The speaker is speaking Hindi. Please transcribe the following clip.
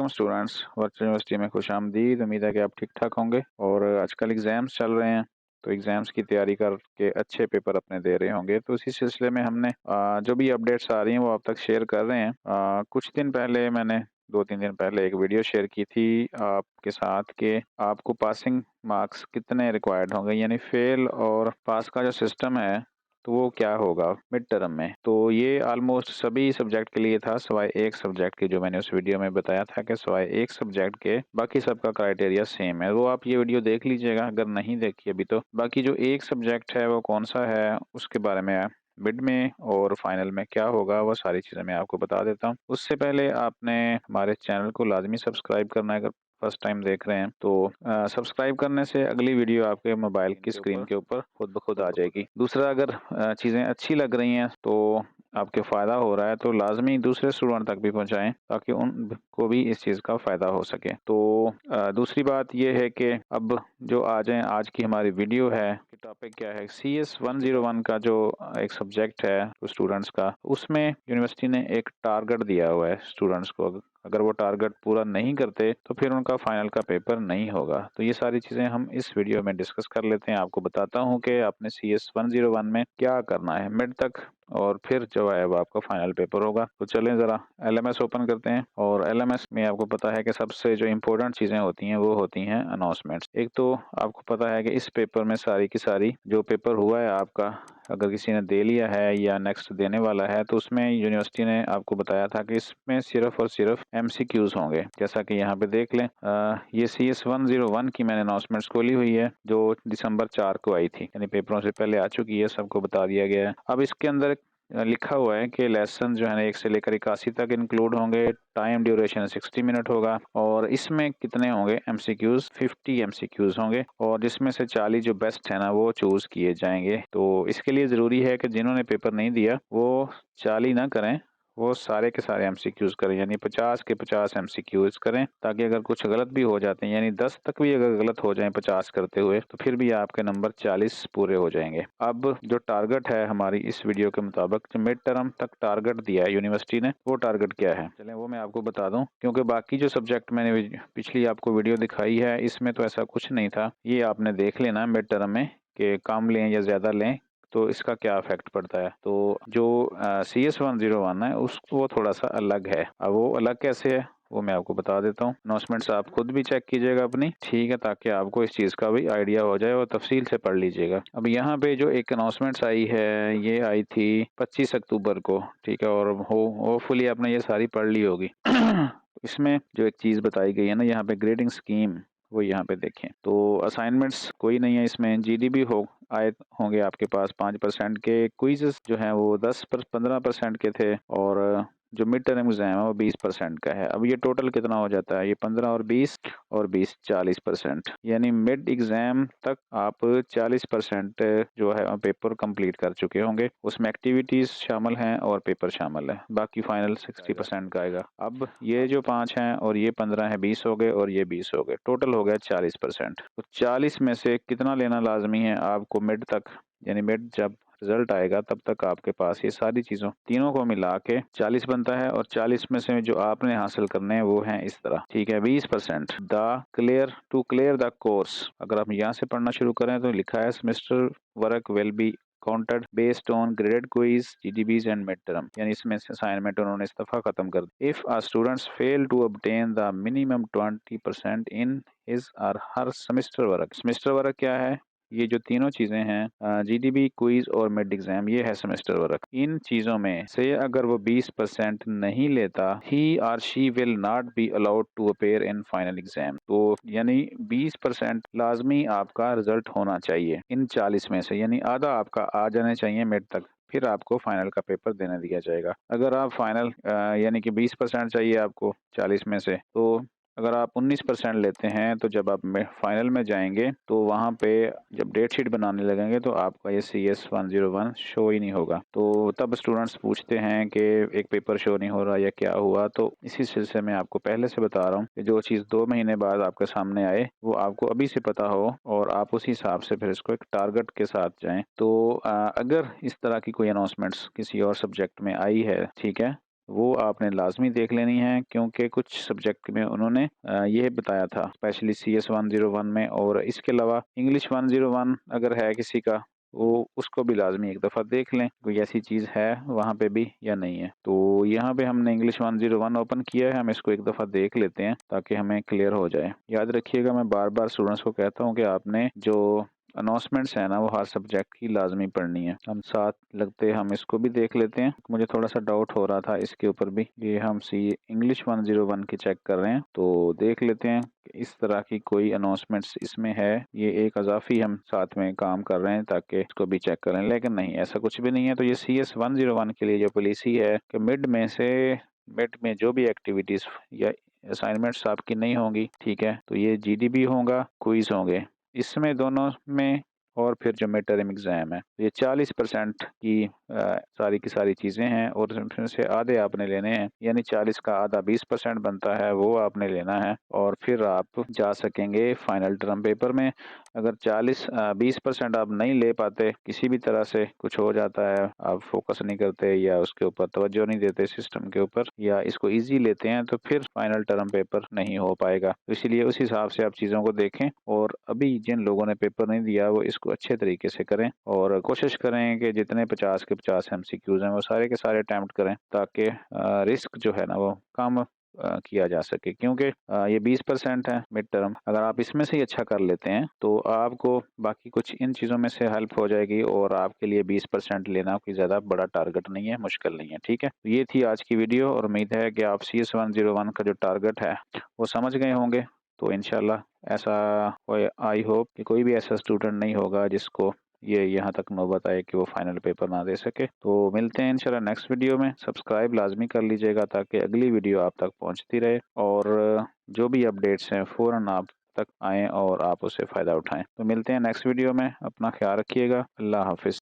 अस्सलाम स्टूडेंट्स, वर्चुअल यूनिवर्सिटी में खुशामदीद। उम्मीद है कि आप ठीक-ठाक होंगे और आजकल एग्ज़ाम्स चल रहे हैं, तो एग्ज़ाम्स की तैयारी करके अच्छे पेपर अपने दे रहे होंगे। तो इसी सिलसिले में हमने जो भी अपडेट्स आ रही हैं वो आप तक शेयर कर रहे हैं। कुछ दिन पहले मैंने 2-3 दिन पहले एक वीडियो शेयर की थी आपके साथ कि आपको पासिंग मार्क्स कितने रिक्वायर्ड होंगे, यानी फ़ेल और पास का जो सिस्टम है तो वो क्या होगा मिड टर्म में। तो ये ऑलमोस्ट सभी सब्जेक्ट के लिए था सिवाय एक सब्जेक्ट के, जो मैंने उस वीडियो में बताया था कि सिवाय एक सब्जेक्ट के बाकी सबका क्राइटेरिया सेम है। वो आप ये वीडियो देख लीजिएगा अगर नहीं देखी अभी तो। बाकी जो एक सब्जेक्ट है वो कौन सा है उसके बारे में मिड में और फाइनल में क्या होगा वो सारी चीज़ें मैं आपको बता देता हूँ। उससे पहले आपने हमारे चैनल को लाजमी सब्सक्राइब करना है अगर फर्स्ट टाइम देख रहे हैं तो। सब्सक्राइब करने से अगली वीडियो आपके मोबाइल की स्क्रीन के ऊपर खुद ब खुद आ जाएगी। दूसरा, अगर चीज़ें अच्छी लग रही हैं तो आपके फ़ायदा हो रहा है तो लाजमी दूसरे स्टूडेंट तक भी पहुंचाएं ताकि उनको भी इस चीज़ का फ़ायदा हो सके। तो दूसरी बात ये है कि अब जो आ जाएं, आज की हमारी वीडियो है कि टॉपिक क्या है। CS 101 का जो एक सब्जेक्ट है स्टूडेंट्स का, उसमें यूनिवर्सिटी ने एक टारगेट दिया हुआ है स्टूडेंट्स को। अगर वो टारगेट पूरा नहीं करते तो फिर उनका फाइनल का पेपर नहीं होगा। तो ये सारी चीज़ें हम इस वीडियो में डिस्कस कर लेते हैं। आपको बताता हूँ कि आपने CS 101 में क्या करना है मिड तक, और फिर जो है वो आपका फाइनल पेपर होगा। तो चलें ज़रा LMS ओपन करते हैं। और LMS में आपको पता है कि सबसे जो इम्पोर्टेंट चीज़ें होती हैं वो होती हैं अनाउंसमेंट्स। एक तो आपको पता है कि इस पेपर में सारी की सारी जो पेपर हुआ है आपका, अगर किसी ने दे लिया है या नेक्स्ट देने वाला है, तो उसमें यूनिवर्सिटी ने आपको बताया था कि इसमें सिर्फ और सिर्फ MCQs होंगे। जैसा कि यहाँ पे देख लें, ये CS 101 की मैंने अनाउंसमेंट्स खोली हुई है जो दिसंबर 4 को आई थी, यानी पेपरों से पहले आ चुकी है, सबको बता दिया गया है। अब इसके अंदर लिखा हुआ है कि लेसन जो है ना 1 से लेकर 81 तक इंक्लूड होंगे। टाइम ड्यूरेशन 60 मिनट होगा और इसमें कितने होंगे MCQs, 50 MCQs होंगे और जिसमें से 40 जो बेस्ट है ना वो चूज किए जाएंगे। तो इसके लिए ज़रूरी है कि जिन्होंने पेपर नहीं दिया वो 40 ना करें, वो सारे के सारे MCQs करें, यानी 50 के 50 MCQs करें, ताकि अगर कुछ गलत भी हो जाते हैं, यानी 10 तक भी अगर गलत हो जाएं 50 करते हुए, तो फिर भी आपके नंबर 40 पूरे हो जाएंगे। अब जो टारगेट है हमारी इस वीडियो के मुताबिक, जो मिड टर्म तक टारगेट दिया है यूनिवर्सिटी ने, वो टारगेट क्या है चलें वो मैं आपको बता दूं, क्योंकि बाकी जो सब्जेक्ट मैंने पिछली आपको वीडियो दिखाई है इसमें तो ऐसा कुछ नहीं था। ये आपने देख लेना मिड टर्म में कि कम लें या ज़्यादा लें तो इसका क्या इफेक्ट पड़ता है। तो जो CS 101 है उसको वो थोड़ा सा अलग है। अब वो अलग कैसे है वो मैं आपको बता देता हूँ। अनाउंसमेंट्स आप खुद भी चेक कीजिएगा अपनी, ठीक है, ताकि आपको इस चीज़ का भी आइडिया हो जाए और तफसील से पढ़ लीजिएगा। अब यहाँ पे जो एक अनाउंसमेंट्स आई है ये आई थी 25 अक्टूबर को, ठीक है, और होपफुली आपने ये सारी पढ़ ली होगी। इसमें जो एक चीज़ बताई गई है ना यहाँ पे, ग्रेडिंग स्कीम, वो यहाँ पे देखें। तो असाइनमेंट्स कोई नहीं है इसमें। GDB हो आए होंगे आपके पास 5% के। क्विज़ेस जो हैं वो 15% के थे और जो मिड टर्म एग्जाम है वो 20% का है। अब ये टोटल कितना हो जाता है, ये 15 और 20 40%, यानी मिड एग्जाम तक आप 40% जो है पेपर कंप्लीट कर चुके होंगे। उसमें एक्टिविटीज शामिल हैं और पेपर शामिल है, बाकी फाइनल 60% का आएगा। अब ये जो 5 हैं और ये 15 है, 20 हो गए और ये 20 हो गए, टोटल हो गया 40%। तो 40 में से कितना लेना लाजमी है आपको मिड तक, यानी मिड जब रिजल्ट आएगा तब तक आपके पास ये सारी चीज़ों तीनों को मिला के 40 बनता है। और 40 में से जो आपने हासिल करने हैं वो हैं इस तरह, ठीक है। 20% क्लियर द कोर्स, अगर आप यहाँ से पढ़ना शुरू करें तो लिखा है semester work will be counted based on graded quiz, GDBs and mid term, यानी इसमें से असाइनमेंट उन्होंने इस दफा खत्म कर दी। If a students fail to obtain the minimum 20% in his or her semester work क्या है, ये जो तीनों चीजें हैं GDB, क्विज और मिड एग्जाम, ये है सेमेस्टर वर्क। इन चीजों में से अगर वो 20% नहीं लेता, ही और she will not be allowed to appear in final exam. तो यानी 20% लाजमी आपका रिजल्ट होना चाहिए इन 40 में से, यानी आधा आपका आ जाना चाहिए मिड तक, फिर आपको फाइनल का पेपर देने दिया जाएगा। अगर आप फाइनल यानी कि 20% चाहिए आपको 40 में से, तो अगर आप 19% लेते हैं तो जब आप फाइनल में जाएंगे तो वहाँ पे जब डेट शीट बनाने लगेंगे तो आपका ये CS 101 शो ही नहीं होगा। तो तब स्टूडेंट्स पूछते हैं कि एक पेपर शो नहीं हो रहा या क्या हुआ। तो इसी सिलसिले में आपको पहले से बता रहा हूँ कि जो चीज़ 2 महीने बाद आपके सामने आए वो आपको अभी से पता हो और आप उसी हिसाब से फिर इसको एक टारगेट के साथ जाएं। तो अगर इस तरह की कोई अनाउंसमेंट्स किसी और सब्जेक्ट में आई है, ठीक है, वो आपने लाजमी देख लेनी है, क्योंकि कुछ सब्जेक्ट में उन्होंने ये बताया था, स्पेशली CS 101 में। और इसके अलावा इंग्लिश 101 अगर है किसी का, वो उसको भी लाजमी एक दफ़ा देख लें, कोई ऐसी चीज़ है वहाँ पे भी या नहीं है। तो यहाँ पे हमने इंग्लिश 101 ओपन किया है, हम इसको एक दफ़ा देख लेते हैं ताकि हमें क्लियर हो जाए। याद रखिएगा, मैं बार बार स्टूडेंट्स को कहता हूँ कि आपने जो अनाउंसमेंट्स है ना, वो हर सब्जेक्ट की लाजमी पढ़नी है। हम साथ लगते हम इसको भी देख लेते हैं, मुझे थोड़ा सा डाउट हो रहा था इसके ऊपर भी। ये हम इंग्लिश 101 की चेक कर रहे हैं, तो देख लेते हैं कि इस तरह की कोई अनाउंसमेंट्स इसमें है। ये एक अजाफी हम साथ में काम कर रहे हैं ताकि इसको भी चेक करें, लेकिन नहीं, ऐसा कुछ भी नहीं है। तो ये CS 101 के लिए जो पॉलिसी है कि मिड में जो भी एक्टिविटीज़ या असाइनमेंट्स आपकी नहीं होंगी, ठीक है, तो ये GDB होगा, क्विज होंगे इसमें दोनों में, और फिर जो मिड टर्म एग्ज़ाम है, ये 40% की सारी की सारी चीज़ें हैं, और उसमें से आधे आपने लेने हैं, यानी 40 का आधा 20% बनता है, वो आपने लेना है, और फिर आप जा सकेंगे फाइनल टर्म पेपर में। अगर 20% आप नहीं ले पाते, किसी भी तरह से कुछ हो जाता है, आप फोकस नहीं करते या उसके ऊपर तवज्जो नहीं देते सिस्टम के ऊपर, या इसको ईजी लेते हैं, तो फिर फाइनल टर्म पेपर नहीं हो पाएगा। तो इसीलिए उस हिसाब से आप चीज़ों को देखें, और अभी जिन लोगों ने पेपर नहीं दिया वो इसको अच्छे तरीके से करें, और कोशिश करें कि जितने 50 के 50 MCQs हैं वो सारे के सारे अटैम्प्ट करें, ताकि रिस्क जो है ना वो कम किया जा सके। क्योंकि ये 20% है मिड टर्म, अगर आप इसमें से ही अच्छा कर लेते हैं तो आपको बाकी कुछ इन चीज़ों में से हेल्प हो जाएगी, और आपके लिए 20% लेना कोई ज़्यादा बड़ा टारगेट नहीं है, मुश्किल नहीं है। ठीक है, तो ये थी आज की वीडियो, और उम्मीद है कि आप CS 101 का जो टारगेट है वो समझ गए होंगे। तो इंशाल्लाह ऐसा कोई, आई होप कि कोई भी ऐसा स्टूडेंट नहीं होगा जिसको ये यहाँ तक नौबत आए कि वो फाइनल पेपर ना दे सके। तो मिलते हैं इंशाल्लाह नेक्स्ट वीडियो में। सब्सक्राइब लाजमी कर लीजिएगा ताकि अगली वीडियो आप तक पहुँचती रहे, और जो भी अपडेट्स हैं फ़ौरन आप तक आएँ और आप उससे फ़ायदा उठाएँ। तो मिलते हैं नेक्स्ट वीडियो में, अपना ख्याल रखिएगा। अल्लाह हाफ़िज़।